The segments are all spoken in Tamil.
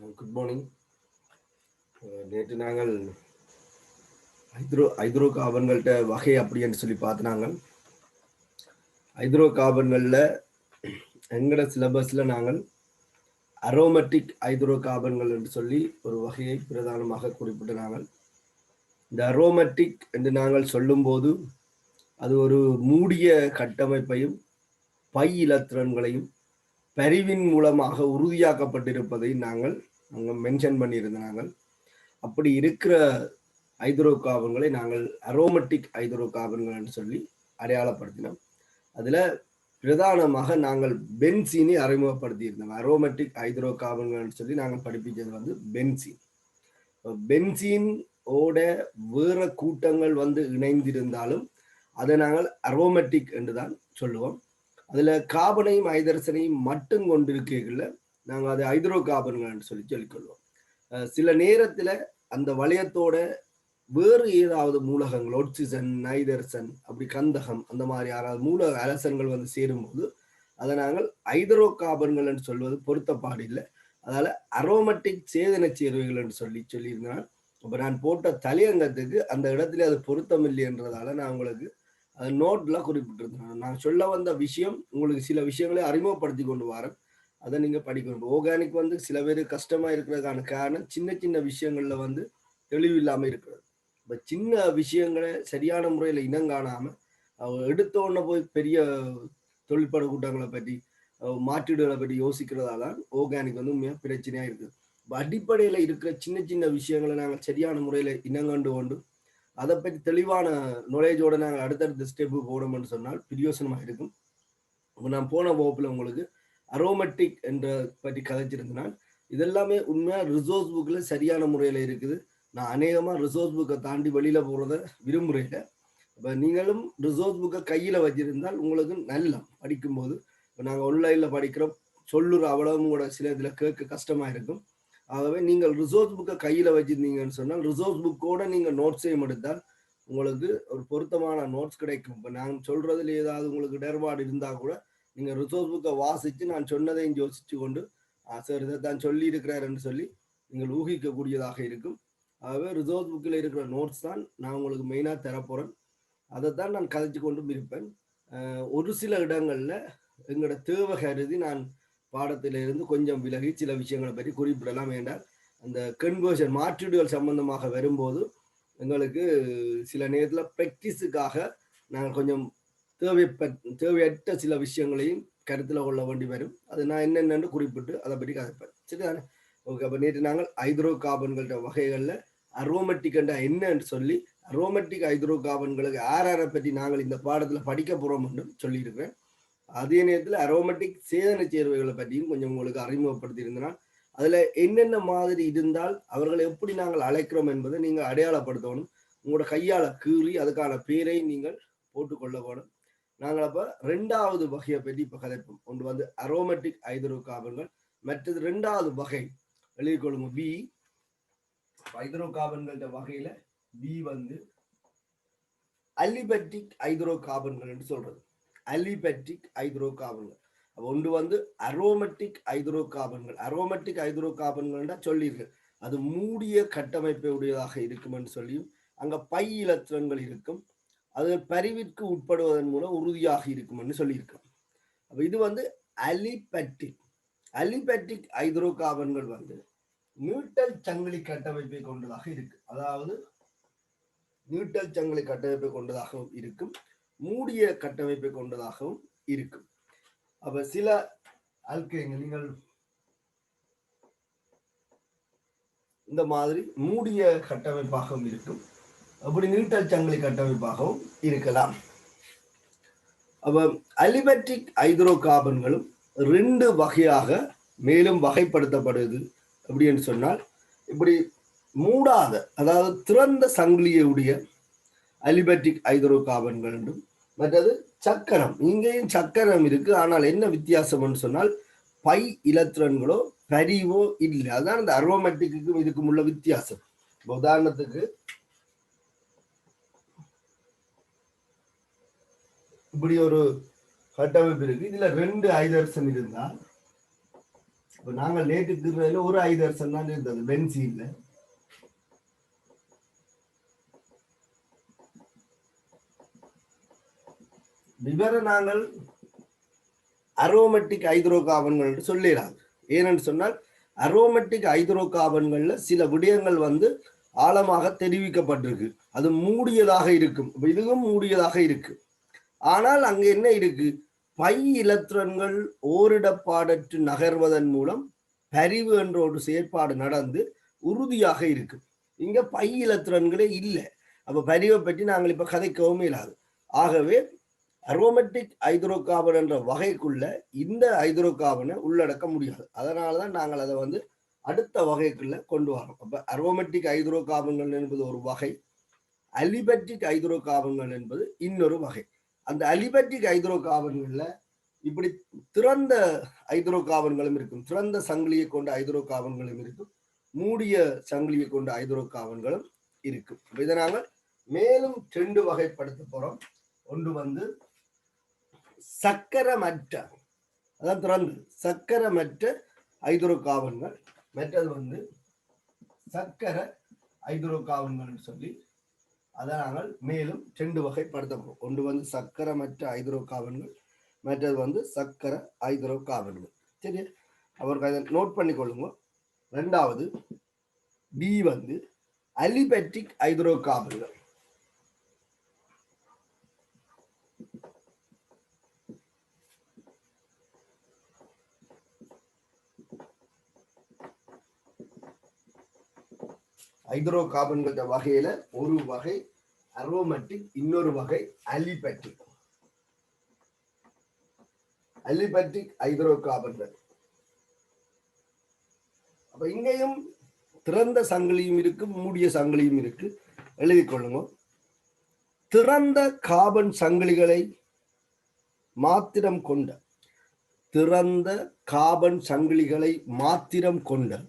Good morning. நேற்று நாங்கள் ஹைட்ரோ கார்பன்கள்கிட்ட வகை அப்படி என்று சொல்லி பார்த்துனாங்க. ஹைட்ரோ கார்பன்களில் எங்களோட சிலபஸில் நாங்கள் அரோமேட்டிக் ஹைட்ரோ கார்பன்கள் என்று சொல்லி ஒரு வகையை பிரதானமாக குறிப்பிட்டு நாங்கள் இந்த அரோமேட்டிக் என்று நாங்கள் சொல்லும்போது அது ஒரு மூடிய கட்டமைப்பையும் பை இலத்திரன்களையும் பரிவின் மூலமாக உறுதியாக்கப்பட்டிருப்பதை நாங்கள் அங்கே மென்ஷன் பண்ணியிருந்தாங்க. அப்படி இருக்கிற ஹைட்ரோ கார்பன்களை நாங்கள் அரோமேட்டிக் ஹைட்ரோ கார்பன்கள் என்று சொல்லி அடையாளப்படுத்தினோம். அதில் பிரதானமாக நாங்கள் பென்சீனை அறிமுகப்படுத்தியிருந்தோம். அரோமேட்டிக் ஹைட்ரோ கார்பன்கள் சொல்லி நாங்கள் படிப்பிச்சது வந்து பென்சீன். பென்சீனோட வேற கூட்டங்கள் வந்து இணைந்திருந்தாலும் அதை நாங்கள் அரோமேட்டிக் என்று தான் சொல்லுவோம். அதில் கார்பனையும் ஹைட்ரசனையும் மட்டும் கொண்டிருக்கைகளில் நாங்கள் அதை ஹைட்ரோ கார்பன்கள் என்று சொல்லி சொல்லிக்கொள்வோம். சில நேரத்தில் அந்த வளையத்தோட வேறு ஏதாவது மூலகங்கள் ஒட்சிசன் நைதர்சன் அப்படி கந்தகம் அந்த மாதிரி யாராவது மூலக அலசன்கள் வந்து சேரும்போது அதை நாங்கள் ஹைட்ரோ கார்பன்கள் என்று சொல்வது பொருத்தப்பாடு இல்லை. அதால அரோமேட்டிக் சேதன சேர்வைகள் என்று சொல்லியிருந்தேன். இப்போ நான் போட்ட தலையங்கத்துக்கு அந்த இடத்துல அது பொருத்தம் இல்லை என்றதால நான் உங்களுக்கு அது நோட்ல குறிப்பிட்டிருந்தேன். நான் சொல்ல வந்த விஷயம் உங்களுக்கு சில விஷயங்களை அறிமுகப்படுத்தி கொண்டு வரேன். அதை நீங்க படிக்கணும். ஆர்கானிக் வந்து சில பேர் கஷ்டமா இருக்கிறதுக்கான காரணம் சின்ன சின்ன விஷயங்கள்ல வந்து தெளிவு இல்லாம இருக்கிறது. இப்ப சின்ன விஷயங்களை சரியான முறையில இனங்காணாம எடுத்த உடனே போய் பெரிய தொழிற்பட கூட்டங்களை பற்றி மாற்றீடுகளை பற்றி யோசிக்கிறதால ஆர்கானிக் வந்து உண்மையா பிரச்சனையா இருக்குது. அடிப்படையில இருக்கிற சின்ன சின்ன விஷயங்களை நாங்கள் சரியான முறையில இனங்கண்டு கொண்டு அதை பற்றி தெளிவான நாலேஜோட நாங்கள் அடுத்தடுத்த ஸ்டெப்பு போனோம்னு சொன்னால் பிரயோசனமாக இருக்கும். நான் போன வகுப்புல உங்களுக்கு அரோமேட்டிக் என்ற பற்றி கதைச்சிருந்தனால் இதெல்லாமே உண்மையா ரிசோர்ஸ் புக்ல சரியான முறையில இருக்குது. நான் அநேகமா ரிசோர்ஸ் புக்கை தாண்டி வெளியில போறத விரும்புறேன். இப்ப நீங்களும் ரிசோர்ஸ் புக்கை கையில வச்சிருந்தால் உங்களுக்கு நல்லா படிக்கும்போது இப்போ நாங்கள் ஆன்லைன்ல படிக்கிறோம் சொல்லுற அவ்வளவும் கூட சில இதுல கேட்க கஷ்டமா இருக்கும். ஆகவே நீங்கள் ரிசோர்ஸ் புக்கை கையில வச்சிருந்தீங்கன்னு சொன்னால் ரிசோர்ஸ் புக்கோட நீங்க நோட்ஸையும் எடுத்தால் உங்களுக்கு ஒரு பொருத்தமான நோட்ஸ் கிடைக்கும். இப்போ நான் சொல்றதுல ஏதாவது உங்களுக்கு இடர்பாடு இருந்தா கூட நீங்க ரிசோர்ஸ் புக்கை வாசிச்சு நான் சொன்னதையும் யோசிச்சு கொண்டு சார் இதை தான் சொல்லி இருக்கிறாருன்னு சொல்லி நீங்கள் ஊகிக்கக்கூடியதாக இருக்கும். ஆகவே ரிசோர்ஸ் புக்கில் இருக்கிற நோட்ஸ் தான் நான் உங்களுக்கு மெயினாக தரப்போறேன். அதைத்தான் நான் கதைச்சு கொண்டும் இருப்பேன். ஒரு சில இடங்கள்ல எங்களோட தேவை கருதி நான் பாடத்திலிருந்து கொஞ்சம் விலகி சில விஷயங்களை பற்றி குறிப்பிடலாம். வேண்டாம் அந்த கன்வர்ஷன் மாற்றீடுகள் சம்பந்தமாக வரும்போது எங்களுக்கு சில நேரத்தில் ப்ராக்டிஸுக்காக நாங்கள் கொஞ்சம் தேவையற்ற சில விஷயங்களையும் கருத்தில் கொள்ள வேண்டி வரும். அது நான் என்னென்னு குறிப்பிட்டு அதை பற்றி கதைப்பேன். சரிதானே? ஓகே. அப்போ நேற்று நாங்கள் ஹைட்ரோ கார்பன்கள வகைகளில் அரோமேட்டிக் என்ற என்னன்னு சொல்லி அரோமேட்டிக் ஹைட்ரோ கார்பன்களுக்கு ஆர்ஆரை பற்றி நாங்கள் இந்த பாடத்தில் படிக்க போகிறோம் என்று சொல்லியிருக்கிறேன். அதே நேரத்தில் அரோமேட்டிக் சேதன சேர்வைகளை பற்றியும் கொஞ்சம் உங்களுக்கு அறிமுகப்படுத்தி இருந்தனால் அதுல என்னென்ன மாதிரி இருந்தால் அவர்களை எப்படி நாங்கள் அழைக்கிறோம் என்பதை நீங்கள் அடையாளப்படுத்தணும். உங்களோட கையால கீறி அதுக்கான பேரை நீங்கள் போட்டுக்கொள்ள வேணும். நாங்கள் அப்ப ரெண்டாவது வகையை பற்றி இப்ப கதைப்போம். ஒன்று வந்து அரோமேட்டிக் ஹைட்ரோ கார்பன்கள், மற்றது ரெண்டாவது வகை எழுதிக்கொள்ளுங்க பி. ஹைட்ரோ கார்பன்கள வகையில பி வந்து அலிபெட்டிக் ஹைட்ரோ கார்பன்கள் என்று சொல்றது. அலிபெட்டிக் ஹைட்ரோ கார்பன்கள். ஒன்று வந்து அரோமேட்டிக் ஹைட்ரோ கார்பன்கள். அரோமேட்டிக் ஹைட்ரோ கார்பன்கள் சொல்லியிருக்கு அது மூடிய கட்டமைப்பை உடையதாக இருக்கும் என்று சொல்லியும் அங்க பை இலத்திரன்கள் இருக்கும். அது பரிவிற்கு உட்படுவதன் மூலம் உறுதியாக இருக்கும் என்று சொல்லியிருக்கோம். அப்ப இது வந்து அலிபெட்டிக். அலிபெட்டிக் ஹைட்ரோ கார்பன்கள் வந்து நியூட்ரல் சங்கிலி கட்டமைப்பை கொண்டதாக இருக்கு. அதாவது நியூட்ரல் சங்கிலி கட்டமைப்பை கொண்டதாகவும் இருக்கும், மூடிய கட்டமைப்பை கொண்டதாகவும் இருக்கும். அப்ப சில ஆல்கைன்கள் நீங்கள் இந்த மாதிரி மூடிய கட்டமைப்பாகவும் இருக்கும், அப்படி நியூட்ரல் சங்கிலி கட்டமைப்பாகவும் இருக்கலாம். அப்ப அலிபெட்டிக் ஹைட்ரோ கார்பன்களும் ரெண்டு வகையாக மேலும் வகைப்படுத்தப்படுது. அப்படின்னு சொன்னால் இப்படி மூடாத அதாவது திறந்த சங்கிலியுடைய அலிபெட்டிக் ஹைட்ரோ கார்பன்கள் என்றும், மற்றது சக்கரம். இங்கேயும் சக்கரம் இருக்கு, ஆனால் என்ன வித்தியாசம்னு சொன்னால் பை இலத்திரன்களோ பரிவோ இல்லை. அதுதான் இந்த அரோமேட்டிக்கும் இதுக்கும் உள்ள வித்தியாசம். உதாரணத்துக்கு இப்படி ஒரு கட்டமைப்பு இருக்கு, இதுல ரெண்டு ஹைட்ரசன் இருந்தால் இப்ப நாங்கள் நேற்று ஒரு ஐதர்சன் தான் இருந்தது பென்சீன்ல. இவரை நாங்கள் அரோமேட்டிக் ஹைட்ரோ கார்பன்கள் என்று சொல்லிடாது. ஏனென்று சொன்னால் அரோமேட்டிக் ஹைட்ரோ கார்பன்கள்ல சில விடயங்கள் வந்து ஆழமாக தெரிவிக்கப்பட்டிருக்கு. அது மூடியதாக இருக்கும். இதுவும் மூடியதாக இருக்கு. ஆனால் அங்க என்ன இருக்கு? பை இலத்திரன்கள் ஓரிடப்பாடற்று நகர்வதன் மூலம் பரிவு என்ற ஒரு செயற்பாடு நடந்து உறுதியாக இருக்கு. இங்க பை இலத்திரன்களே இல்லை. அப்ப பரிவை பற்றி நாங்கள் இப்ப கதைக்கவும் இல்லாது. ஆகவே அரோமேட்டிக் ஹைட்ரோ கார்பன் என்ற வகைக்குள்ள இந்த ஹைட்ரோ கார்பனை உள்ளடக்க முடியாது. அதனாலதான் நாங்கள் அதை வந்து அடுத்த வகைக்குள்ள கொண்டு வரோம். அப்ப அரோமேட்டிக் ஹைட்ரோ கார்பன்கள் என்பது ஒரு வகை, அலிபெட்டிக் ஹைட்ரோ கார்பன்கள் என்பது இன்னொரு வகை. அந்த அலிபெட்டிக் ஹைட்ரோ கார்பன்கள்ல இப்படி திறந்த ஹைட்ரோ கார்பன்களும் இருக்கும், திறந்த சங்கிலியை கொண்ட ஹைட்ரோ கார்பன்களும் இருக்கும், மூடிய சங்கிலியை கொண்ட ஹைட்ரோ கார்பன்களும் இருக்கும். இதை நாங்கள் மேலும் 2 வகைப்படுத்த போறோம். ஒன்று வந்து சக்கரமற்ற, அதான் திறந்து சக்கரமற்ற ஹைட்ரோ கார்பன்கள், மற்றது வந்து சக்கர ஹைட்ரோ கார்பன்கள் சொல்லி அதை நாங்கள் மேலும் 2 வகைப்படுத்த போறோம். ஒன்று வந்து சக்கரமற்ற ஹைட்ரோ கார்பன்கள், மற்றது வந்து சக்கர ஹைட்ரோ கார்பன்கள். சரி, அவருக்கு அதை நோட் பண்ணி கொள்ளுங்க. ரெண்டாவது பி வந்து அலிபெட்டிக் ஹைட்ரோ கார்பன்கள். ஹைட்ரோ கார்பன்கள் வகையில ஒரு வகை அரோமேட்டிக், இன்னொரு வகை அலிபெட்டிக். அலிபெட்டிக் ஹைட்ரோ கார்பன்கள். அப்ப இங்கேயும் திறந்த சங்கிலியும் இருக்கு, மூடிய சங்கிலியும் இருக்கு. எழுதி கொள்ளுங்க. திறந்த கார்பன் சங்கிலிகளை மாத்திரம் கொண்ட, திறந்த கார்பன் சங்கிலிகளை மாத்திரம் கொண்ட,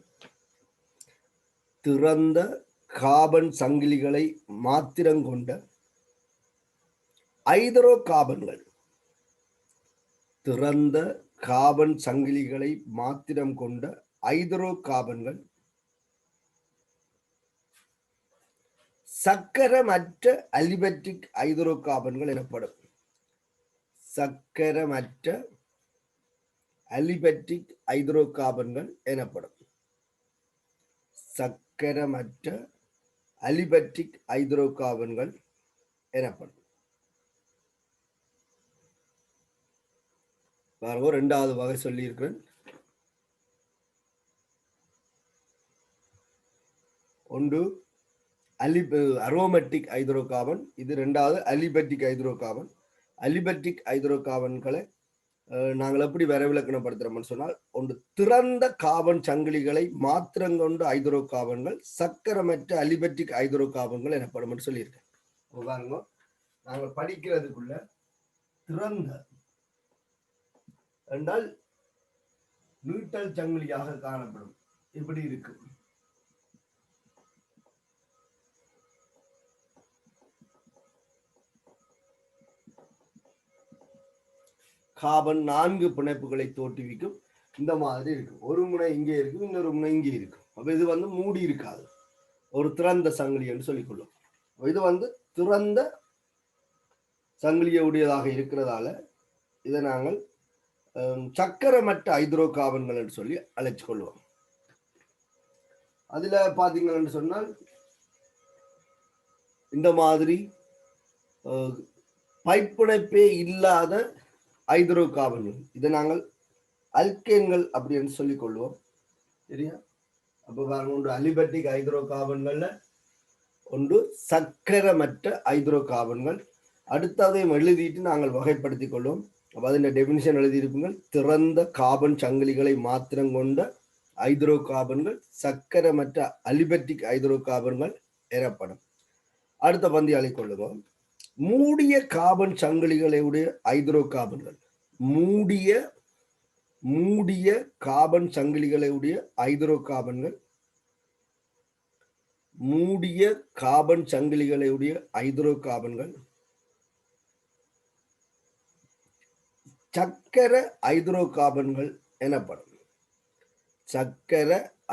திறந்த கார்பன் சங்கிலிகளை மாத்திரம் கொண்ட ஹைட்ரோ கார்பன்கள், திறந்த கார்பன் சங்கிலிகளை மாத்திரம் கொண்ட ஹைட்ரோ கார்பன்கள் சக்கரமற்ற அலிபெட்டிக் ஹைட்ரோ கார்பன்கள் எனப்படும். சக்கரமற்ற அலிபெட்டிக் ஹைட்ரோ கார்பன்கள் எனப்படும். சக்கரமற்ற அலிபெட்டிக் ஹைட்ரோ கார்பன்கள் எனப்படும். பாருங்க, 2வது வகை சொல்லி இருக்கிறேன். ஒன்று அரோமேட்டிக் ஹைட்ரோ கார்பன், இது 2வது அலிபெட்டிக் ஹைட்ரோ கார்பன். அலிபெட்டிக் ஹைட்ரோ கார்பன்களை நாங்கள் எப்படி வரைவிலக்கணப்படுத்துறோம்னு சொன்னால், ஒன்று திறந்த கார்பன் சங்கிலிகளை மாத்திரம் கொண்டு ஹைட்ரோ கார்பன்கள் சக்கரமற்ற அலிபெட்டிக் ஹைட்ரோ கார்பன்கள் எனப்படும் சொல்லியிருக்கேன். பாருங்க, நாங்கள் படிக்கிறதுக்குள்ள திறந்த என்றால் நீட்டல் சங்கிலியாக காணப்படும். இப்படி இருக்கு. கார்பன் 4 பிணைப்புகளை தோற்றுவிக்கும். இந்த மாதிரி இருக்கும். ஒரு முனை இங்கே இருக்கும், இன்னொரு முனை இங்கே இருக்கும். அப்ப இது வந்து மூடி இருக்காது, ஒரு திறந்த சங்கிலி என்று சொல்லிக்கொள்ளும். இது வந்து திறந்த சங்கிலியுடையதாக இருக்கிறதால இதை நாங்கள் சக்கரமற்ற ஹைட்ரோ கார்பன்கள் என்று சொல்லி அழைச்சு கொள்வோம். அதுல பாத்தீங்கன்னு சொன்னால் இந்த மாதிரி பைப்பிணைப்பே இல்லாத ஹைட்ரோ கார்பன்கள், இதை நாங்கள் அல்கேன்கள் அப்படின்னு சொல்லிக் கொள்வோம். சரியா? அப்ப பாருங்க, ஒன்று அலிபெட்டிக் ஹைட்ரோ கார்பன்கள்ல ஒன்று சக்கரமற்ற ஹைட்ரோ கார்பன்கள். அடுத்ததையும் எழுதிட்டு நாங்கள் வகைப்படுத்திக் கொள்வோம். அப்ப அதன் டெபினிஷன் எழுதியிருப்பீங்கள். திறந்த கார்பன் சங்கிலிகளை மாத்திரம் கொண்ட ஹைட்ரோ கார்பன்கள் சக்கரமற்ற அலிபெட்டிக் ஹைட்ரோ கார்பன்கள் எனப்படும். அடுத்த பந்தி அழைக்கொள்ளுவோம். மூடிய கார்பன் சங்கிலிகளுடைய ஹைட்ரோ கார்பன்கள், மூடிய கார்பன் சங்கிலிகளுடைய ஹைட்ரோ கார்பன்கள், மூடிய கார்பன் சங்கிலிகளுடைய ஹைட்ரோ கார்பன்கள் சக்கர ஹைட்ரோ கார்பன்கள் எனப்படும். சக்கர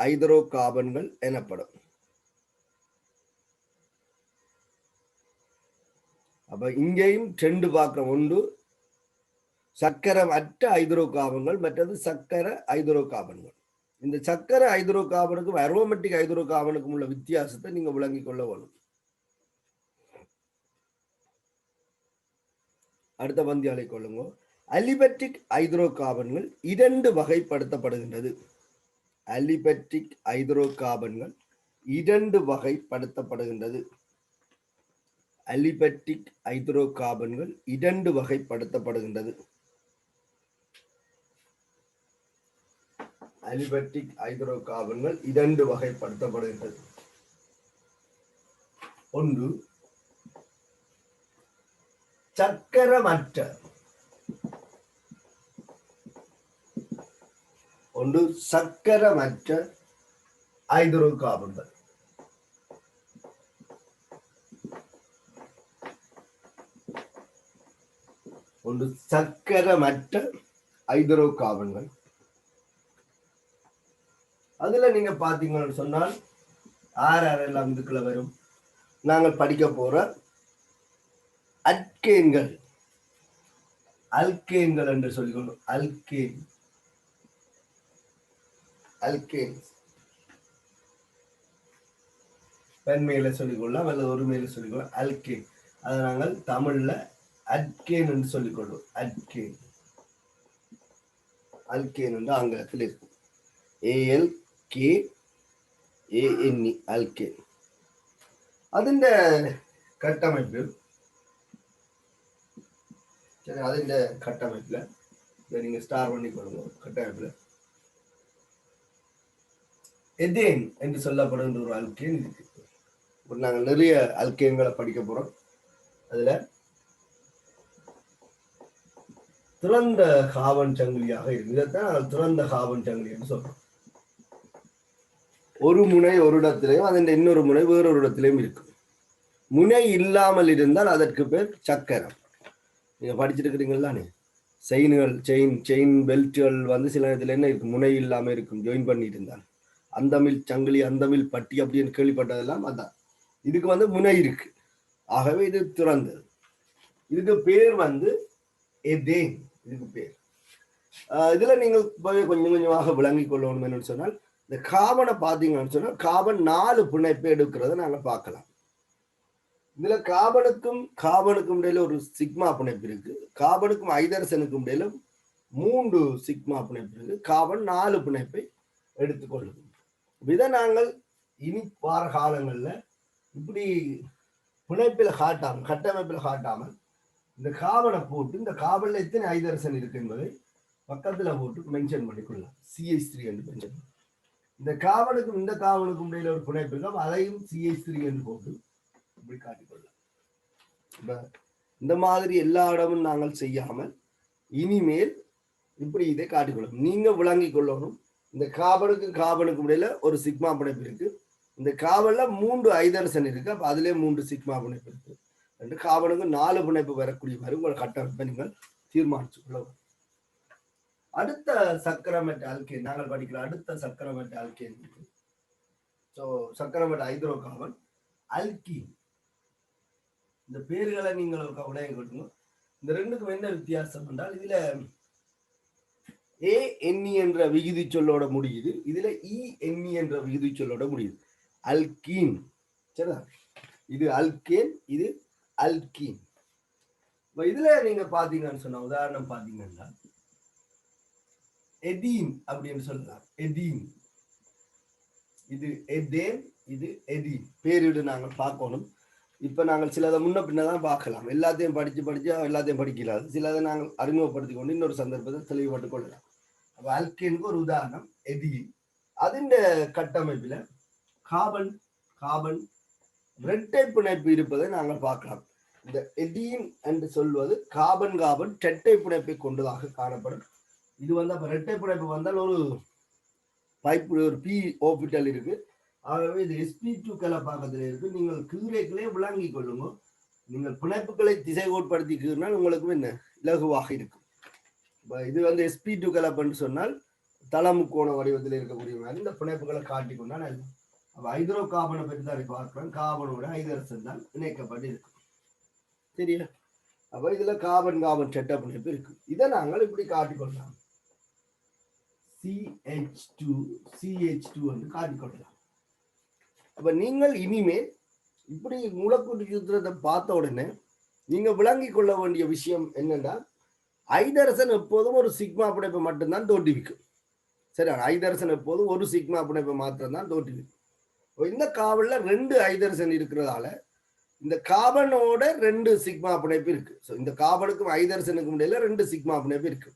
ஐதரோ கார்பன்கள் எனப்படும். அப்ப இங்கேயும் ரெண்டு பார்க்கிறோம். ஒன்று சக்கரம் அற்ற ஐதரோ கார்பன்கள், மற்றது சக்கர ஐதரோ கார்பன்கள். இந்த சக்கர ஐதரோ கார்பனுக்கும் அரோமேட்டிக் ஐதரோ கார்பனுக்கும் உள்ள வித்தியாசத்தை நீங்க விளங்கிக் கொள்ள வேணும். அடுத்த பந்தியாலை கொள்ளுங்க. அலிபெட்டிக் ஐதரோ கார்பன்கள் இரண்டு வகைப்படுத்தப்படுகின்றது. அலிபெட்டிக் ஐதரோ கார்பன்கள் இரண்டு வகைப்படுத்தப்படுகின்றது. அலிபெட்டிக் ஐதரோ கார்பன்கள் இரண்டு வகைப்படுத்தப்படுகின்றது. அலிபெட்டிக் ஐதரோ கார்பன்கள் இரண்டு வகைப்படுத்தப்படுகின்றது. ஒன்று சக்கரமற்ற, ஒன்று சக்கரமற்ற ஐதரோ கார்பன்கள். ஒன்று சக்கரமற்ற ஐதரோ கார்பன்கள். அதுல நீங்க பாத்தீங்கன்னு சொன்னால் யாரெல்லாம் இதுக்குள்ள வரும், நாங்கள் படிக்க போற அல்கேன்கள், அல்கேன்கள் என்று சொல்லிக்கொள்ளும். அல்கேன், அல்கேன் பெண்மையில சொல்லிக்கொள்ளலாம் அல்லது ஒரு மேல சொல்லிக்கொள்ளலாம். அல்கேன், அதை நாங்கள் தமிழ்ல அல்கேன் என்று சொல்லிக்கொள்வோம். அல்கேன், அல்கேன் என்று ஆங்கிலத்தில் இருக்கும். ALKANE alkane. അതിന്റെ കട്ടമൈപ്പിൽ അതിന്റെ കട്ടമൈപ്പില് நீங்க ஸ்டார் பண்ணி கொடுங்க. கட்டமைப்புல எதேன் என்று சொல்லப்படுகின்ற ஒரு அல்கேன் இருக்கு. நாங்கள் நிறைய அல்கேன்களை படிக்க போறோம். அதுல திறந்த கார்பன் சங்கிலியாக இருக்கு. இதைத்தான் திறந்த கார்பன் சங்கிலி என்று சொல்றோம். ஒரு முனை ஒரு இடத்திலையும் அதன் இன்னொரு முனை வேறொரு இடத்திலையும் இருக்கு. முனை இல்லாமல் இருந்தால் அதற்கு பேர் சக்கரம். நீங்க படிச்சுட்டு இருக்கிறீங்களானே, செயின்கள், செயின் பெல்ட்டுகள் வந்து சில இடத்துல என்ன இருக்கும், முனை இல்லாம இருக்கும், ஜாயின் பண்ணிட்டு இருந்தால். அந்தமில் சங்கிலி, அந்தமில் பட்டி அப்படின்னு கேள்விப்பட்டதெல்லாம் அதான். இதுக்கு வந்து முனை இருக்கு, ஆகவே இது திறந்தது. இதுக்கு பேர் வந்து எதேன். இதுக்கு பேர் இதுல நீங்கள் கொஞ்சம் கொஞ்சமாக விளங்கிக் கொள்ளணும். என்னன்னு சொன்னால், இந்த கார்பனை பார்த்தீங்கன்னு சொன்னா கார்பன் 4 பிணைப்பு எடுக்கிறத நாங்க பார்க்கலாம். இதுல கார்பனுக்கும் இடையில ஒரு சிக்மா பிணைப்பு இருக்கு. கார்பனுக்கும் ஐதரசனுக்கும் இடையில 3 சிக்மா பிணைப்பு இருக்கு. கார்பன் 4 பிணைப்பை எடுத்துக்கொள்ளுது. இதை நாங்கள் இனி வார காலங்கள்ல இப்படி பிணைப்பில் காட்டாமல், கட்டமைப்பில் காட்டாமல், இந்த கார்பனை போட்டு இந்த கார்பன்ல எத்தனை ஐதரசன் இருக்கு என்பதை பக்கத்துல போட்டு மென்ஷன் பண்ணிக்கொள்ளலாம். CH3 என்று மென்ஷன். இந்த கார்பனுக்கும் இந்த கார்பனுக்கும் இடையில ஒரு பிணைப்பு இருக்கு, அதையும் CH3 என்று போட்டு இப்படி காட்டிக்கொள்ளலாம். இந்த மாதிரி எல்லா இடமும் நாங்கள் செய்யாமல் இனிமேல் இப்படி இதை காட்டிக்கொள்ளணும். நீங்க விளங்கிக் கொள்ளணும். இந்த கார்பனுக்கும் இடையில ஒரு சிக்மா பிணைப்பு இருக்கு. இந்த கார்பன்ல 3 ஐதரசன் இருக்கு, அப்ப அதுலயே 3 சிக்மா பிணைப்பு இருக்கு. ரெண்டு கார்பனுக்கு 4 பிணைப்பு வரக்கூடிய மாதிரி உங்கள் கட்டமைப்பை நீங்கள் தீர்மானிச்சு கொள்ளவும். அடுத்த சக்கரமற்ற அல்கேன் நாங்கள் படிக்கிற அடுத்த சக்கரமற்ற அல்கேன். ஸோ சக்கரமற்ற ஹைட்ரோ கார்பன் அல்கீன். இந்த பேர்களை நீங்கள் விளைய கொடுங்க. இந்த ரெண்டுக்கும் என்ன வித்தியாசம் என்றால், இதுல ANE என்ற விகுதி சொல்லோட முடியுது, இதுல ENE என்ற விகுதி சொல்லோட முடியுது. அல்கீன், சரிதா? இது அல்கேன், இது அல்கீன். இதுல நீங்க பாத்தீங்கன்னு சொன்ன உதாரணம் பாத்தீங்கன்னா எதீன் அப்படின்னு சொல்லலாம். எதீன், இது எதேன், இது எதீன். பேரிடு நாங்கள் பார்க்கணும். இப்ப நாங்கள் சிலதை முன்ன பின்னதான் பார்க்கலாம். எல்லாத்தையும் படிச்சு எல்லாத்தையும் படிக்கலாது. சிலதை நாங்கள் அறிமுகப்படுத்திக் கொண்டு இன்னொரு சந்தர்ப்பத்தை தெளிவுபட்டுக் கொள்ளலாம். அப்ப அல்கேனுக்கு ஒரு உதாரணம் எதீன். அதிண்ட கட்டமைப்புல கார்பன் இரட்டை பிணைப்பு இருப்பதை நாங்கள் பார்க்கலாம். இந்த எதீன் என்று சொல்வது கார்பன் இரட்டை பிணைப்பை கொண்டதாக காணப்படும். இது வந்து அப்ப இரட்டை பிணைப்பு வந்தால் ஒரு பைப், ஒரு பி ஆர்பிட்டல் இருக்கு. ஆகவே இது sp2 கலப்பாக்கத்தில் இருக்கு. நீங்கள் கீரைகளே விளங்கிக் கொள்ளுங்க. நீங்கள் பிணைப்புகளை திசை கோட்படுத்தி கீறினால் உங்களுக்கு என்ன இலகுவாக இருக்கும். இது வந்து sp2 கலப்புன்னு சொன்னால் தளமுக்கோண வடிவத்தில் இருக்கக்கூடிய மாதிரி இந்த பிணைப்புகளை காட்டிக்கொண்டா நல்லது. அப்ப ஹைட்ரோ கார்பனை பற்றி தான் பார்க்கிறோம். கார்பனோட ஹைட்ரஜன் தான் இணைக்கப்பட்டு இருக்கு. சரியா? அப்ப இதுல கார்பன் கார்பன் செட்ட பிணைப்பு இருக்கு. இதை நாங்கள் இப்படி காட்டிக்கொள்ளலாம். CH2 என்று காட்டிக்கொள்ளலாம். அப்ப நீங்கள் இனிமேல் இப்படி மூலக்கூட்டு சூத்திரத்தை பார்த்த உடனே நீங்க விளங்கி கொள்ள வேண்டிய விஷயம் என்னன்னா, ஐதரசன் எப்போதும் ஒரு சிக்மா பிணைப்பை மட்டும்தான் தோற்றுவிக்கும். சரி, ஐதரசன் எப்போதும் ஒரு சிக்மா பிணைப்பை மாத்திரம் தான் தோற்றுவிக்கும். இந்த கார்பன்ல 2 ஐதரசன் இருக்கிறதால இந்த கார்பனோட 2 சிக்மா பிணைப்பு இருக்கு. இந்த கார்பனுக்கும் ஐதரசனுக்கும் இடையில 2 சிக்மா பிணைப்பு இருக்கு.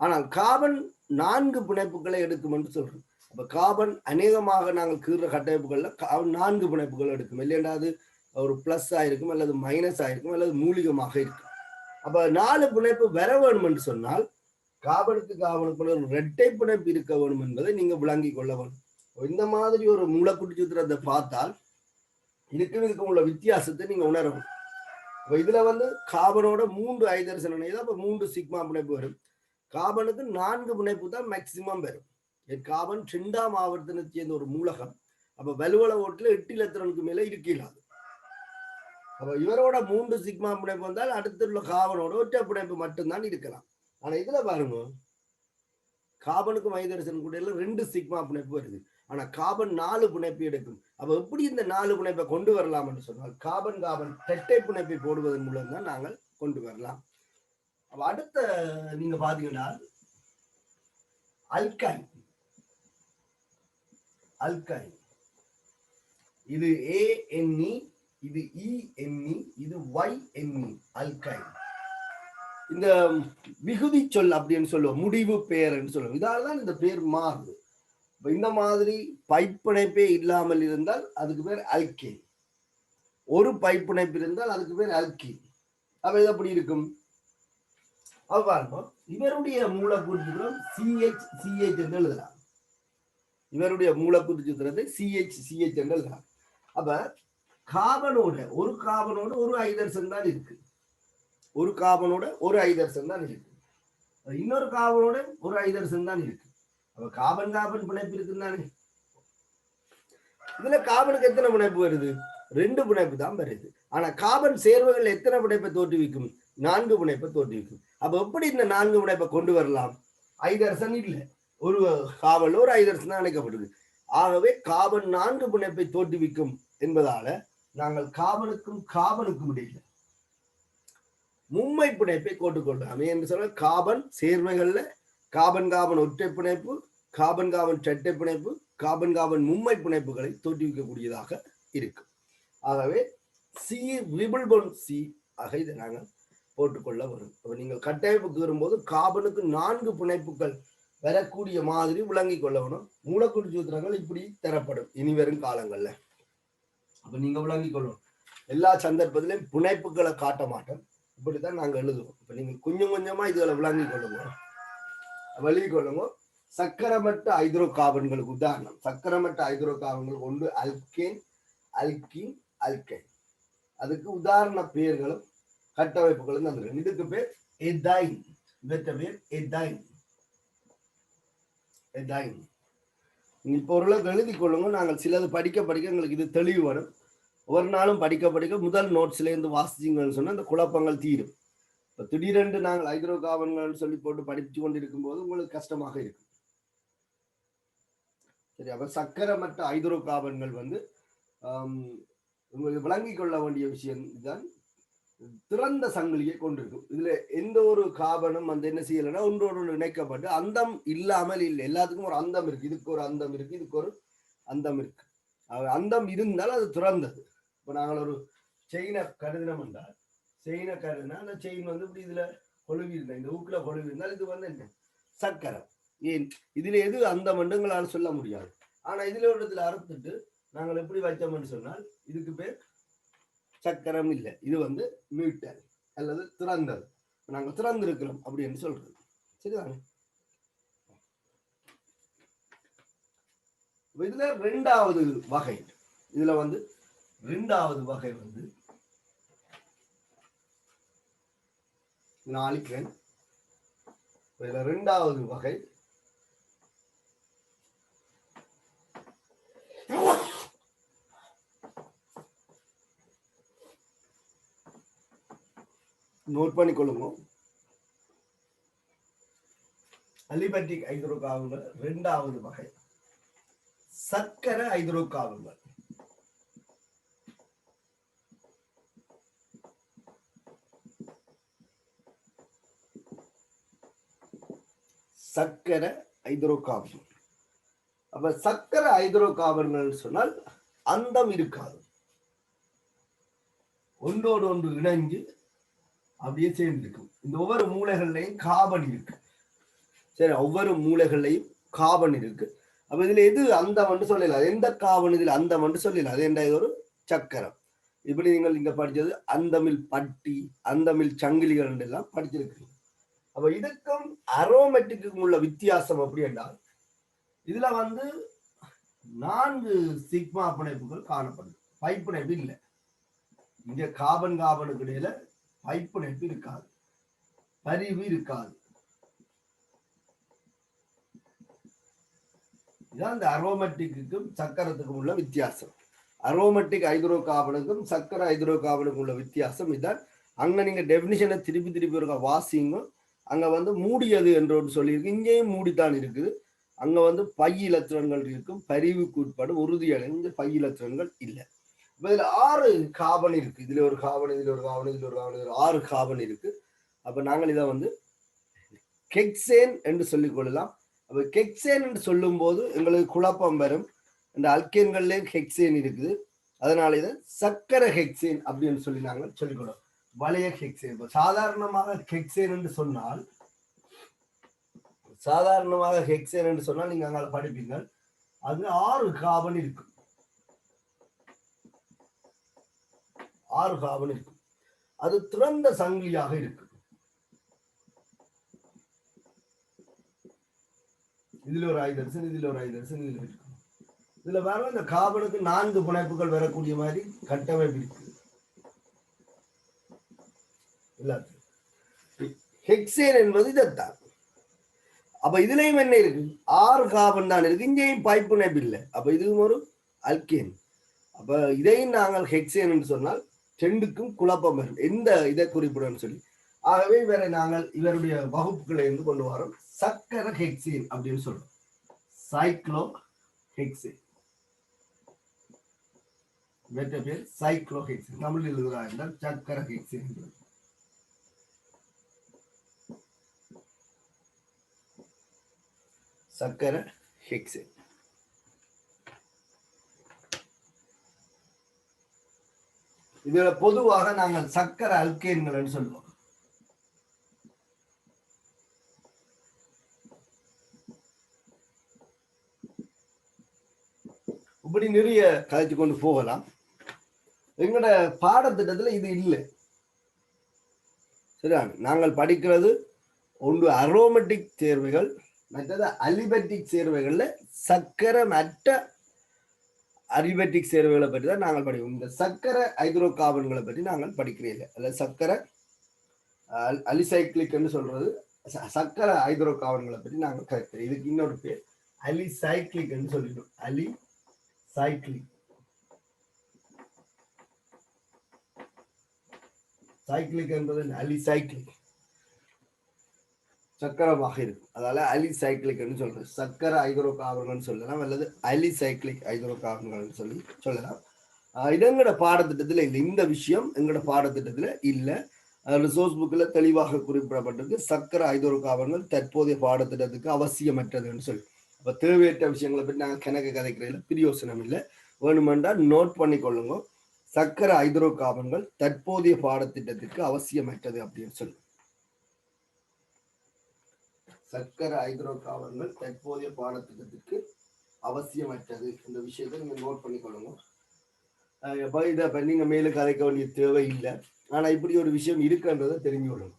ஆனால் கார்பன் 4 பிணைப்புகளை எடுக்கும் என்று சொல்றோம். அப்ப கார்பன் அநேகமாக நாங்கள் கீற கட்டமைப்புகள்ல 4 பிணைப்புகள் எடுக்கும். இல்லையா, அது ஒரு பிளஸ் ஆயிருக்கும், அல்லது மைனஸ் ஆயிருக்கும், அல்லது மூலிகமாக இருக்கும். அப்ப 4 பிணைப்பு வர வேணும் என்று சொன்னால் கார்பனுக்கு கார்பனுக்குள்ள ஒரு இரட்டை பிணைப்பு இருக்க வேண்டும் என்பதை நீங்க விளங்கி கொள்ள வேண்டும். இந்த மாதிரி ஒரு மூலக்கூட்டு சூத்திரத்தை பார்த்தால் இதுக்கு உள்ள வித்தியாசத்தை நீங்க உணரணும். இதுல கார்பனோட 3 ஐதரசன் இணையுது. அப்ப 3 சிக்மா பிணைப்பு வரும். கார்பனுக்கு 4 பிணைப்பு தான் மேக்சிமம் வரும். கார்பன் 2ஆம் ஆவர்த்தனை சேர்ந்த ஒரு மூலகம். அப்ப வலுவள ஓட்டுல 8 எலக்ட்ரானுக்கு மேல இருக்காது. அப்ப இவரோட 3 சிக்மா பிணைப்பு வந்தால் அடுத்துள்ள கார்பனோட ஒற்றை பிணைப்பு மட்டும்தான் இருக்கலாம். ஆனா இதுல பாருங்க, கார்பனுக்கும் ஐதரசனுக்கும் இடையில 2 சிக்மா பிணைப்பு வருது. ஆனா கார்பன் 4 பிணைப்பு எடுக்கும். அப்ப எப்படி இந்த 4 பிணைப்பை கொண்டு வரலாம் என்று சொன்னால் கார்பன் கார்பன் இரட்டை பிணைப்பை போடுவதன் மூலம் தான் நாங்கள் கொண்டு வரலாம். அப்ப அடுத்த நீங்க பாத்தீங்கன்னா அல்கைன். இது ANE, இது ENE, இது YNE அல்கைன். இந்த விகுதி சொல் அப்படின்னு சொல்லுவோம், முடிவு பெயர் என்று சொல்லுவோம். இதால்தான் இந்த பேர் மாறுது. இந்த மாதிரி பைப்பிணைப்பே இல்லாமல் இருந்தால் அதுக்கு பேர் அல்கேன். ஒரு பைப்பிணைப்பு இருந்தால் அதுக்கு பேர் அல்கீன். அப்ப இது அப்படி இருக்கும். இவருடைய மூலக்கூட்டு சூத்திரம் CH என்று எழுதலாம். இவருடைய மூலக்கூட்டு சூத்திரத்தை CH என்று எழுதலாம். அப்ப ஒரு கார்பனோட ஒரு ஐதரசன் தான் இருக்கு. ஒரு கார்பனோட ஒரு ஐதரசன் தான் இருக்கு. இன்னொரு கார்பனோட ஒரு ஐதரசன் தான் இருக்கு. அப்ப கார்பன் கார்பன் பிணைப்பு இருக்குதானே. இதுல கார்பனுக்கு எத்தனை பிணைப்பு வருது? 2 பிணைப்பு தான் வருது. ஆனா கார்பன் சேர்வைகள் எத்தனை பிணைப்பை தோற்றுவிக்கும்? 4 பிணைப்பை தோற்றுவிக்கும். அப்ப எப்படி இந்த 4 பிணைப்பை கொண்டு வரலாம்? ஐதரசன் இல்லை, ஒரு கார்பன்ல ஒரு ஐதரசன் தான் இணைக்கப்படுது. ஆகவே கார்பன் 4 பிணைப்பை தோற்றுவிக்கும் என்பதால நாங்கள் கார்பனுக்கும் இடையில மும்மை பிணைப்பை கோட்டுக்கொள்ளலாம். என்று சொன்ன கார்பன் சேர்வைகள்ல கார்பன் கார்பன் ஒற்றை பிணைப்பு, கார்பன் கார்பன் இரட்டை பிணைப்பு, கார்பன் கார்பன் மும்மை பிணைப்புகளை தோற்றுவிக்கக்கூடியதாக இருக்கு. ஆகவே C ஆக இதை நாங்கள் போட்டுக்கொள்ள வரும். அப்ப நீங்கள் கட்டமைப்புக்கு வரும்போது கார்பனுக்கு 4 பிணைப்புகள் வரக்கூடிய மாதிரி விளங்கி கொள்ள வேணும். மூலக்கூட்டு சூத்திரங்கள் இப்படி தரப்படும் இனி வரும் காலங்கள்ல. அப்ப நீங்க விளங்கி கொள்ளணும். எல்லா சந்தர்ப்பத்திலையும் பிணைப்புகளை காட்ட மாட்டோம், இப்படித்தான் நாங்க எழுதுவோம். இப்ப நீங்க கொஞ்சம் கொஞ்சமா இதுகளை விளங்கி கொள்ளுங்க. சக்கரமற்ற ஹைட்ரோ கார்பன்களுக்கு உதாரணம், சக்கரமற்ற ஹைட்ரோ கார்பன்கள் ஒன்று அல்கேன், அல்கீன், அல்கைன். அதுக்கு உதாரண பெயர்களும் கட்டமைப்புகளும் தந்துருக்கேன். இதுக்கு பேர் எதைன். இவற்ற பேர் எதைன். இப்போ ஓரளவுக்கு எழுதி கொள்ளுங்க. நாங்கள் சிலது படிக்க எங்களுக்கு இது தெளிவு வரும். ஒரு நாளும் படிக்க முதல் நோட்ஸ்ல இருந்து வாசிச்சிங்கன்னு சொன்னா அந்த குழப்பங்கள் தீரும். இப்போ திடீரென்று நாங்கள் ஹைட்ரோ கார்பன்கள் சொல்லி போட்டு படிச்சு கொண்டு இருக்கும் போது உங்களுக்கு கஷ்டமாக இருக்கும். சரி, அப்ப சக்கரமற்ற ஹைட்ரோ கார்பன்கள் உங்களுக்கு விளங்கி கொள்ள வேண்டிய விஷயம் தான், திறந்த சங்கிலியை கொண்டிருக்கும். இதுல எந்த ஒரு கார்பனும் என்ன செய்யலைன்னா ஒன்றோடு இணைக்கப்பட்டு அந்தம் இல்லாமல் இல்லை. எல்லாத்துக்கும் ஒரு அந்தம் இருக்கு. இதுக்கு ஒரு அந்தம் இருக்கு, இதுக்கு ஒரு அந்தம் இருக்கு. அந்தம் இருந்தால் அது திறந்தது. இப்ப நாங்கள் ஒரு செயினை கருதினம் என்றால், செயினை கருதினா அந்த செயின் இப்படி இதுல கொழுவி இருந்தா, இந்த ஊக்குல கொழுவி இருந்தால் இது என்ன சக்கரம். ஏன் இதுல எது அந்தம் எங்களால் சொல்ல முடியாது. ஆனா இதுல ஒரு இடத்துல அறுத்துட்டு நாங்கள் எப்படி வச்சோம்னு சொன்னால் இதுக்கு பேர் சக்கரம் இல்லை, இது மீட்டர் அல்லது திறந்தது. நாங்கள் திறந்திருக்கிறோம் அப்படின்னு சொல்றது. சரிதாங்க. இதுல ரெண்டாவது வகை, நாளிக்கன். இதுல ரெண்டாவது வகை நோட் பண்ணிக்கொள்ளுங்க. அலிபெட்டிக் ஹைட்ரோ கார்பன்கள் இரண்டாவது வகை சர்க்கர ஹைட்ரோ கார்பன்கள். சர்க்கர ஹைட்ரோ கார்பன். அப்ப சர்க்கர ஹைட்ரோ கார்பன்கள் சொன்னால் அந்தம் இருக்காது, ஒன்றோடு ஒன்று இணைஞ்சு அப்படியே சேர்ந்திருக்கும். இந்த ஒவ்வொரு மூலைகள்லையும் கார்பன் இருக்கு. சரி, ஒவ்வொரு மூலைகள்லையும் கார்பன் இருக்கு. அப்ப இதுல எது அந்தம் சொல்லலாம், எந்த கார்பன் இதுல அந்தம் சொல்லலாம், அது என்ன ஒரு சக்கரம். இப்படி நீங்கள் இங்க படிச்சது அந்தமில் பட்டி, அந்தமில் சங்கிலிகள் எல்லாம் படிச்சிருக்கீங்க. அப்ப இதுக்கும் அரோமேட்டிக்கும் உள்ள வித்தியாசம் அப்படி என்றால், இதுல 4 சிக்மா பிணைப்புகள் காணப்படுது, பை பிணைப்பு இல்லை. இங்க கார்பன் கார்பனுக்கு இடையில பை பிணைப்பு இருக்காது, பரிவு இருக்காது. இதான் இந்த அரோமேட்டிக்கும் சக்கரத்துக்கும் உள்ள வித்தியாசம். அரோமேட்டிக் ஹைட்ரோ கார்பனுக்கும் சக்கர ஹைட்ரோ கார்பனுக்கும் உள்ள வித்தியாசம் இதான். அங்க நீங்க டெபினிஷனை திருப்பி இருக்க வாசிங்க. அங்க மூடியது என்று ஒன்று சொல்லியிருக்கு, இங்கேயும் மூடித்தான் இருக்குது. அங்க பை இலத்திரன்கள் இருக்கும், பரிவுக்கு உட்படும் உறுதியடைந்த பை இலத்திரன்கள் இல்லை. இப்ப இதுல 6 கார்பன் இருக்கு. இதுல ஒரு கார்பன், இதுல ஒரு கார்பன், இதுல ஒரு கார்பன், 6 கார்பன் இருக்கு. அப்ப நாங்கள் இதை ஹெக்சேன் என்று சொல்லிக் கொள்ளலாம். அப்ப ஹெக்சேன் என்று சொல்லும் போது எங்களுக்கு குழப்பம் வரும். இந்த அல்கேன்கள்ல ஹெக்சேன் இருக்குது, அதனால இதை சக்கர ஹெக்சேன் அப்படின்னு சொல்லி நாங்கள் சொல்லிக்கொள்ளோம். வளைய ஹெக்சேன். சாதாரணமாக ஹெக்சேன் என்று சொன்னால் நீங்க அங்க படிப்பீங்க, அது 6 கார்பன் இருக்கும். 6 கார்பன் இருக்கும். அது திறந்த சங்கிலியாக இருக்கு. இதுல ஒரு ஹைட்ரஜன், இதுல ஒரு ஹைட்ரஜன், இதுல இருக்கு. இதுல வேற இந்த கார்பனுக்கு 4 பிணைப்புகள் வரக்கூடிய மாதிரி கட்டமைப்பு இருக்கு. ஹெக்சேன் என்பது இதைத்தான். அப்ப இதுலயும் என்ன இருக்கு, 6 கார்பன் தான் இருக்கு, இங்கேயும் பை பிணைப்பு இல்லை. அப்ப இதுவும் ஒரு அல்கேன். அப்ப இதையும் நாங்கள் ஹெக்சேன் என்று சொன்னால் 2க்கும் குழப்பம் வரும், எந்த இதை குறிப்பிடும் சொல்லி. ஆகவே வேற நாங்கள் இவருடைய வகுப்புகளை இருந்து கொண்டு வரோம். சக்கர ஹெக்சேன் அப்படின்னு சொல்றோம், சைக்ளோ ஹெக்சேன். வேற்ற பேர் சைக்ளோ ஹெக்சேன். தமிழ் எழுதுகிறார் என்றால் சக்கர ஹெக்சேன். சக்கர ஹெக்சேன். இதுல பொதுவாக நாங்கள் சக்கர அல்கேன்கள் சொல்லுவோம். இப்படி நிறைய கதைச்சு கொண்டு போகலாம். எங்களோட பாடத்திட்டத்துல இது இல்லை. சரியா? நாங்கள் படிக்கிறது ஒன்று அரோமேட்டிக் சேர்வைகள், மற்றது அலிபெட்டிக் சேர்வைகள்ல சக்கரமற்ற அலிபெட்டிக் சேர்வைகளை பற்றி தான் நாங்கள் படிக்கிறோம். இந்த சக்கர ஹைட்ரோ கார்பன்களை பற்றி நாங்கள் படிக்கிறீங்க. அல்லது சக்கர அலிசைக்ளிக் என்று சொல்றது சக்கர ஹைட்ரோ கார்பன்களை பற்றி நாங்கள் கற்கிறோம். இதுக்கு இன்னொரு பேர் அலிசைக்ளிக் என்று சொல்லிடும். அலிசைக்ளிக். சைக்ளிக் என்பது அலிசைக்ளிக், சக்கரமாக இருக்கும். அதால அலிசைக்ளிக் சொல்றது. சக்கர ஹைட்ரோ கார்பன்கள் சொல்லலாம், அல்லது அலிசைக்ளிக் ஹைட்ரோ கார்பன்கள் சொல்லி சொல்லலாம். இது எங்களோட பாடத்திட்டத்துல இல்லை. இந்த விஷயம் எங்களோட பாடத்திட்டத்துல இல்லை. ரிசோர்ஸ் புக்ல தெளிவாக குறிப்பிடப்பட்டிருக்கு, சக்கர ஹைட்ரோ கார்பன்கள் தற்போதைய பாடத்திட்டத்துக்கு அவசியமற்றதுன்னு சொல்லி. அப்ப தேவையற்ற விஷயங்களை பற்றி நாங்கள் கணக்கு கதைக்கிறதுல பிரயோசனம் இல்லை. வேணுமென்றால் நோட் பண்ணி கொள்ளுங்க. சக்கர ஹைட்ரோ கார்பன்கள் தற்போதைய பாடத்திட்டத்திற்கு அவசியமற்றது அப்படின்னு சொல்லி. சக்கர ஹைட்ரோ கார்பன்கள் தற்போதைய பாடத்திட்டத்திற்கு அவசியமற்றது. இந்த விஷயத்தை நீங்க நோட் பண்ணிக்கொள்ளுங்க. இதை நீங்க மேல கதைக்க வேண்டிய தேவை இல்லை. ஆனா இப்படி ஒரு விஷயம் இருக்குன்றதை தெரிஞ்சு கொள்ளுங்க.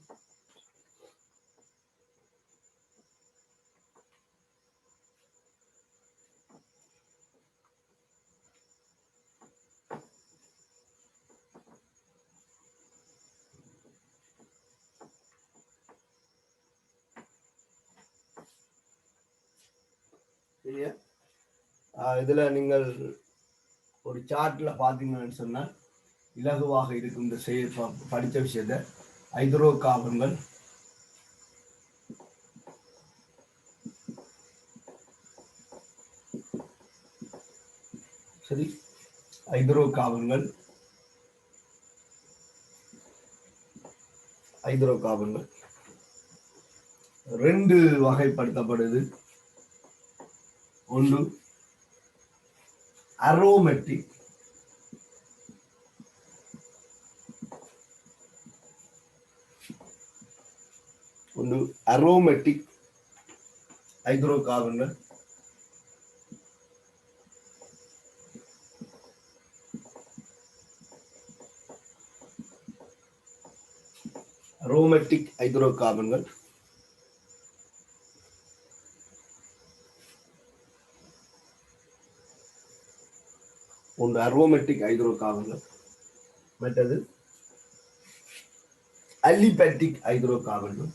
இதுல நீங்கள் ஒரு சார்ட்ல பாத்தீங்கன்னு சொன்னா இலகுவாக இருக்கும் இந்த படிச்ச விஷயத்த. ஹைட்ரோ கார்பன்கள் சரி, ஹைட்ரோ கார்பன்கள் ரெண்டு வகைப்படுத்தப்படுது. ஒன்று அரோமேட்டிக், ஹைட்ரோ கார்பன்கள். அரோமேட்டிக் ஹைட்ரோ கார்பன்கள் ஒன்று அரோமேட்டிக் ஹைட்ரோ கார்பன்கள், மற்றது அலிபேட்டிக் ஹைட்ரோ கார்பன்கள்.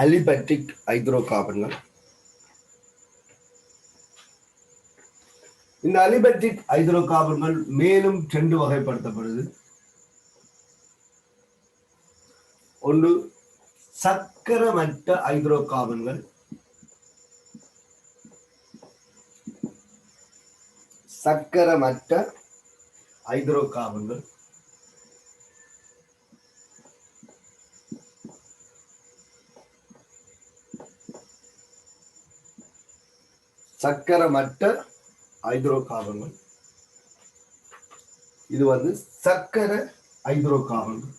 அலிபேட்டிக் ஹைட்ரோ கார்பன்கள். இந்த அலிபேட்டிக் ஹைட்ரோ கார்பன்கள் மேலும் 2 வகைப்படுத்தப்படுது. ஒன்று சக்கரமற்ற ஹைட்ரோ கார்பன்கள், சக்கரமற்ற ஹைட்ரோ கார்பன்கள். சக்கரமற்ற ஹைட்ரோ கார்பன்கள் இது வந்து சக்கர ஹைட்ரோ கார்பன்கள்.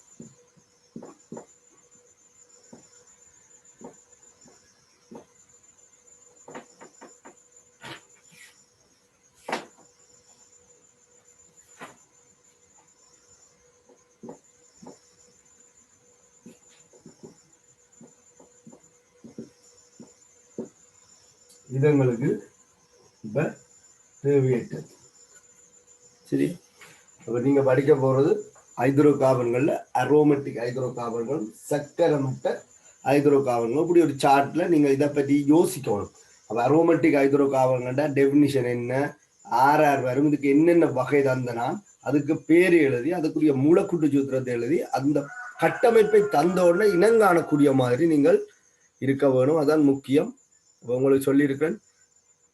இதங்களுக்கு இப்ப தேவையற்றது. சரி, அப்ப நீங்க படிக்க போறது ஹைட்ரோ கார்பன்கள்ல அரோமேட்டிக் ஹைட்ரோ கார்பன்கள், சக்கரமற்ற ஹைட்ரோ கார்பன்கள். இப்படி ஒரு சார்ட்ல நீங்க இதை பற்றி யோசிக்கணும். அப்ப அரோமேட்டிக் ஹைட்ரோ கார்பன்கள்ட டெபினிஷன் என்ன, ஆர் வரும், இதுக்கு என்னென்ன வகை தந்தனா அதுக்கு பேர் எழுதி அதுக்குரிய மூலக்கூட்டு சூத்திரத்தை எழுதி அந்த கட்டமைப்பை தந்த உடனே இனங்காணக்கூடிய மாதிரி நீங்கள் இருக்க வேணும். அதான் முக்கியம். உங்களுக்கு சொல்லியிருக்கேன்,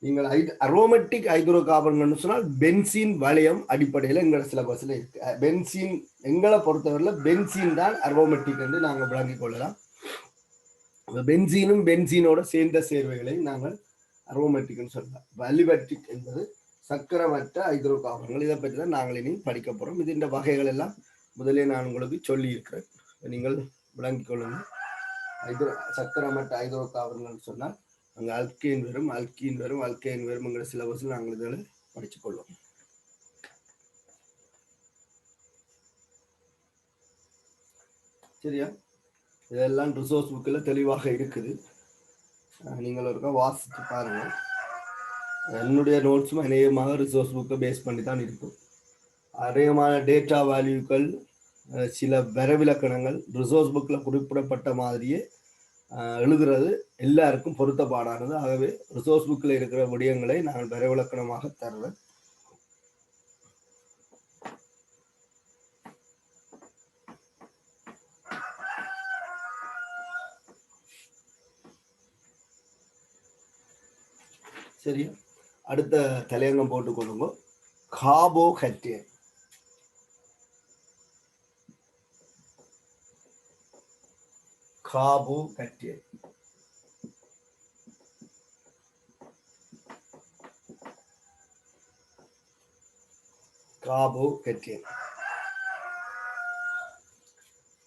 நீங்கள் அரோமேட்டிக் ஹைட்ரோ கார்பன் சொன்னால் பென்சீன் வளையம் அடிப்படையில் எங்களோட சிலபஸ்ல இருக்கு. பென்சீன் எங்களை பொறுத்தவரையில் பென்சீன் தான் அரோமேட்டிக் என்று நாங்கள் விளங்கிக் கொள்ளலாம். பென்சீனும் பென்சீனோட சேர்ந்த சேர்வைகளை நாங்கள் அரோமேட்டிக்னு சொல்லலாம். அலிபேட்டிக் என்பது சக்கரமற்ற ஹைட்ரோ கார்பன்கள். இதை பற்றி தான் நாங்கள் இனி படிக்க போறோம். இது இந்த வகைகள் எல்லாம் முதலே நான் உங்களுக்கு சொல்லி இருக்கிறேன், நீங்கள் விளங்கிக் கொள்ளுங்கள். சக்கரமற்ற ஹைட்ரோ கார்பன்கள் சொன்னால் அங்கே அல்கேன் வரும், அல்கைன் வரும்ங்கிற சிலபஸ் நாங்கள் இதில் படிச்சுக் கொள்வோம். சரியா, இதெல்லாம் ரிசோர்ஸ் புக்கில் தெளிவாக இருக்குது. நீங்கள் ஒருக்கா வாசித்து பாருங்க. என்னுடைய நோட்ஸும் அநேகமாக ரிசோர்ஸ் புக்கை பேஸ் பண்ணி தான் இருக்கும். அநேகமான டேட்டா வேல்யூக்கள், சில வரவிலக்கணங்கள் ரிசோர்ஸ் புக்கில் குறிப்பிடப்பட்ட மாதிரியே எழுதுறது எல்லாருக்கும் பொருத்தப்பாடானது. ஆகவே ரிசோர்ஸ் புக்கில் இருக்கிற விடயங்களை நான் வரவிலக்கணமாக தருவேன். சரி, அடுத்த தலையங்கம் போட்டுக் கொள்ளுங்க. கார்போஹைட்ரேட். கார்போஹைட்ரேட்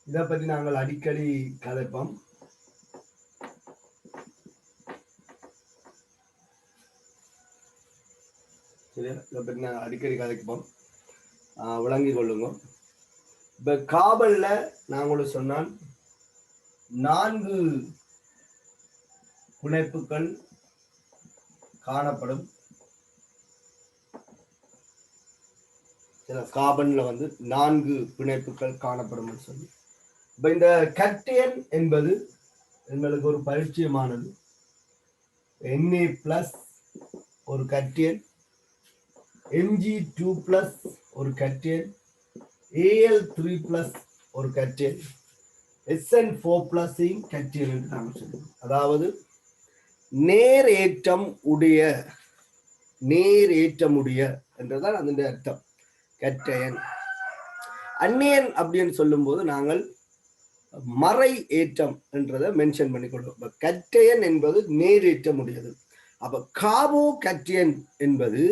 இதை பற்றி நாங்கள் அடிக்கடி கதைப்போம். சரியா, இதை பற்றி நாங்கள் அடிக்கடி கதைப்போம், விளங்கிக் கொள்ளுங்க. இப்ப கார்பன்ல நான் உங்களுக்கு சொன்னால் 4 பிணைப்புகள் காணப்படும். கார்பன்ல வந்து 4 பிணைப்புகள் காணப்படும் சொல்லி. இப்ப இந்த கட்டியன் என்பது எங்களுக்கு ஒரு பரிச்சயமானது. Na+ ஒரு கட்டியன், Mg2+ ஒரு கட்டியன், Al3+ ஒரு கட்டியன், SN4+ கட்டியன் என்று நாங்கள் சொல்லுவோம். அதாவது நேரேற்றம் உடைய என்றுதான் அதனுடைய அர்த்தம் கட்டையன். அந்நியன் அப்படின்னு சொல்லும் போது நாங்கள் மறை ஏற்றம் என்றதை மென்ஷன் பண்ணிக்கொள்வோம். கட்டையன் என்பது நேரேற்றம் உடையது. அப்ப காபோ கட்டியன் என்பது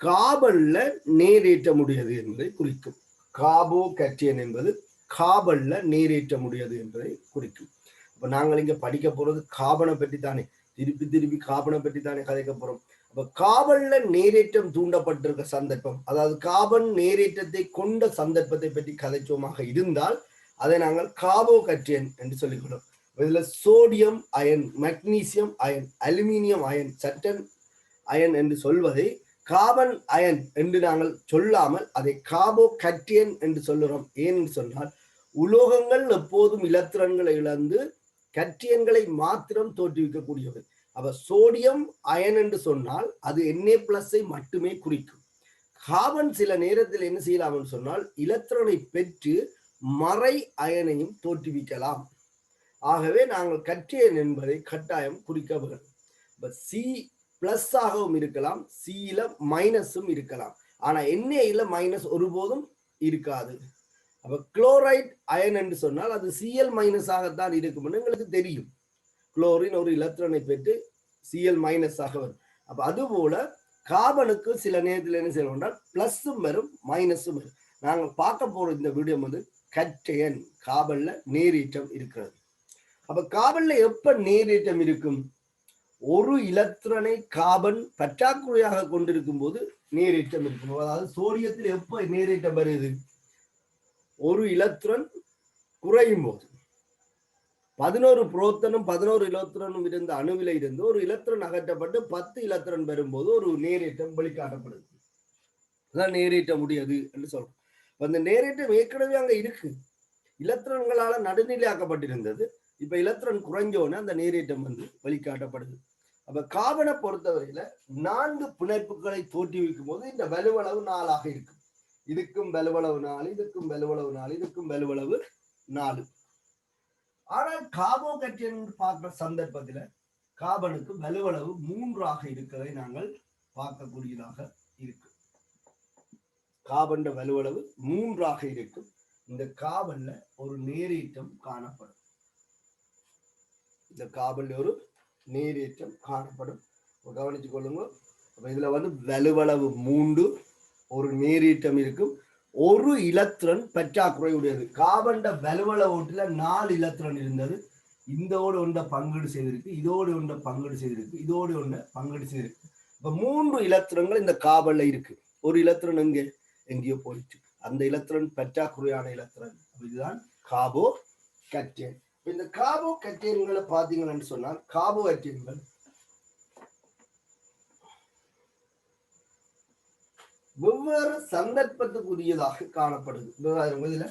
காபல்ல நேரேற்ற முடியாது என்பதை குறிக்கும். காபோ கட்டியன் என்பது காபல்ல நேரேற்ற முடியாது என்பதை குறிக்கும். அப்ப நாங்கள் இங்க படிக்க போறது காபனை பற்றி தானே, திருப்பி காபனை பற்றி தானே கதைக்க போறோம். அப்ப காபல்ல நேரேற்றம் தூண்டப்பட்டிருக்க சந்தர்ப்பம், அதாவது காபன் நேரேற்றத்தை கொண்ட சந்தர்ப்பத்தை பற்றி கதைச்சோமாக இருந்தால் அதை நாங்கள் காபோ கட்டியன் என்று சொல்லிக்கொள்ளும். இதுல sodium ion, magnesium ion, aluminium ion, சட்டன் அயன் என்று சொல்வதை கார்பன் அயன் என்று நாங்கள் சொல்லாமல் அதை காபோ கட்டியன் என்று சொல்லுறோம். ஏன் சொன்னால் உலோகங்கள் எப்போதும் இலத்திரன்களை இழந்து கட்டியன்களை மாத்திரம் தோற்றுவிக்கக்கூடியவை. அப்ப சோடியம் அயன் என்று சொன்னால் அது Na+ மட்டுமே குறிக்கும். கார்பன் சில நேரத்தில் என்ன செய்யலாம் சொன்னால் இலத்திரனை பெற்று மறை அயனையும் தோற்றுவிக்கலாம். ஆகவே நாங்கள் கட்டியன் என்பதை கட்டாயம் குறிக்க வேண்டும். C+ ஆகவும் இருக்கலாம், Cல மைனஸும் இருக்கலாம். ஆனா Na மைனஸ் ஒருபோதும் இருக்காது. அப்ப குளோரைட் அயன் என்று சொன்னால் அது Cl- ஆகத்தான் இருக்கும். எங்களுக்கு தெரியும் குளோரின் ஒரு இலத்திரனை பெற்று Cl- ஆக வரும். அப்ப அதுபோல கார்பனுக்கு சில நேரத்தில் என்ன செய்யணும் என்றால் பிளஸும் வரும் மைனஸும் வரும். நாங்கள் பார்க்க போற இந்த வீடியோ கட்டையன் கார்பன்ல நேரேற்றம் இருக்கிறது. அப்ப கார்பன்ல எப்ப நேரேற்றம் இருக்கும்? ஒரு இலத்திரனை கார்பன் பற்றாக்குறையாக கொண்டிருக்கும் போது நேரேற்றம் இருக்கும். அதாவது சோடியத்தில் எப்ப நேரேற்றம் வருது? ஒரு இலத்திரன் குறையும் போது. 11 புரோத்தனும் 11 இலத்திரனும் இருந்த அணுவில இருந்து ஒரு இலத்திரன் அகற்றப்பட்டு 10 இலத்திரன் வரும்போது ஒரு நேரேற்றம் வெளிக்காட்டப்படுது. அதான் நேரேற்ற முடியாது என்று சொல்றோம். அந்த நேரேற்றம் ஏற்கனவே அங்க இருக்கு, இலத்திரன்களால நடுநிலையாக்கப்பட்டிருந்தது. இப்ப இலத்திரன் குறைஞ்சோன்னு அந்த நேரேற்றம் வெளிக்காட்டப்படுது. அப்ப கார்பனை பொறுத்தவரையில 4 பிணைப்புகளை தோற்றுவிக்கும் போது இந்த வலுவளவு 4ஆக இருக்கும். இதுக்கும் வலுவளவு 4, இதுக்கும் வலுவளவு 4, இதுக்கும் வலுவளவு 4. ஆனால் கார்போ கட்டியன் பார்க்கிற சந்தர்ப்பத்துல கார்பனுக்கு வலுவளவு 3ஆக இருக்கிறதை நாங்கள் பார்க்கக்கூடியதாக இருக்கு. கார்பன் வலுவளவு 3ஆக இருக்கும். இந்த கார்பன்ல ஒரு நேரேற்றம் காணப்படும். இந்த கார்பன்ல ஒரு நேரேற்றம் காணப்படும். கவனிச்சு கொள்ளுங்க. இதுல வலுவளவு 3, ஒரு நேரேற்றம் இருக்கும். ஒரு இலத்திரன் பற்றாக்குறை உடையது. கார்பன் வலுவளவுல 4 இலத்திரன் இருந்தது. இதோடு ஒன்றை பங்கீடு செய்திருக்கு, இதோடு ஒன்றை பங்கீடு செய்திருக்கு, இதோடு ஒன்றை பங்கீடு செய்திருக்கு. இப்ப 3 இலத்திரங்கள் இந்த கார்பன்ல இருக்கு. ஒரு இலத்திரன் எங்கேயோ போயிட்டு, அந்த இலத்திரன் பற்றாக்குறையான இலத்திரன். இதுதான் கார்போ கட்டியன். இந்த கார்போ கட்டியன்களை பாத்தீங்கன்னு சொன்னால் கார்போ கட்டியன்கள் வெவ்வேறு சந்தர்ப்பத்துக்குரியதாக காணப்படுது. இதுல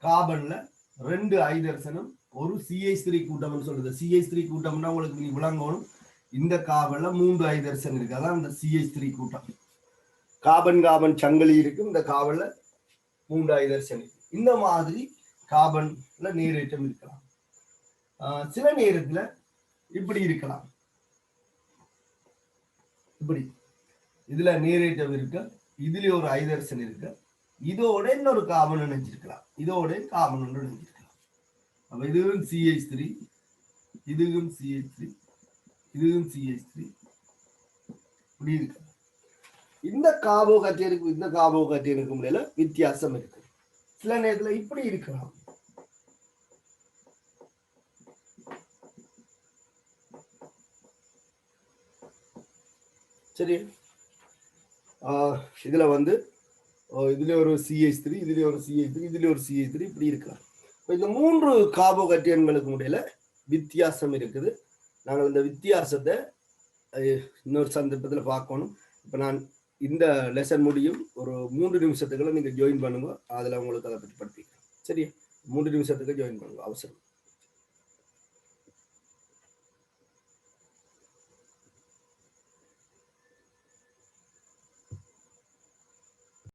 கார்பன்ல 2 ஹைட்ரஜனும் ஒரு CH3 கூட்டம் சொல்லுது. CH3 கூட்டம்னா உங்களுக்கு நீ விளங்கணும். இந்த கார்பன்ல 3 ஹைட்ரஜன் இருக்கு, அதான் இந்த CH3 கூட்டம். கார்பன் சங்கிலி இருக்கு, இந்த கார்பன்ல 3 ஹைட்ரஜன் இருக்கு. இந்த மாதிரி கார்பன்ல நீரேற்றம் இருக்கலாம். சில நேரத்துல இப்படி இருக்கலாம். இப்படி இதுல நீரேற்றம் இருக்கு, இதுல ஒரு ஹைட்ரஜன் இருக்கு, இதோட இன்னொரு கார்பன் இணைஞ்சிருக்கலாம், இதோட கார்பன் ஒன்று இணைஞ்சிருக்கலாம். அப்ப இதுவும் CH3, இதுவும் CH3, இதுவும் CH3, இப்படி இருக்கு. இந்த கார்போ கட்டியனுக்கும் இந்த கார்போ கட்டியனுக்கும் இடையில வித்தியாசம் இருக்கு. சில நேரத்துல இப்படி இருக்கலாம். சரி, இதுல இதுல ஒரு CH3, இதுல ஒரு CH3, இதுல ஒரு CH3, இப்படி இருக்கலாம். இந்த 3 கார்போ கட்டியன்களுக்கு இடையில வித்தியாசம் இருக்குது. நாங்கள் இந்த வித்தியாசத்தை இன்னொரு சந்தர்ப்பத்துல பார்க்கணும். இப்ப நான் இந்த லெசன் முடியும் ஒரு 3 நிமிஷத்துக்குள்ள நீங்க ஜாயின் பண்ணுங்க. அதுல உங்களுக்கு அதை பற்றி படிப்பீங்க. சரி, 3 நிமிஷத்துக்கு ஜாயின் பண்ணுங்க அவசரம்.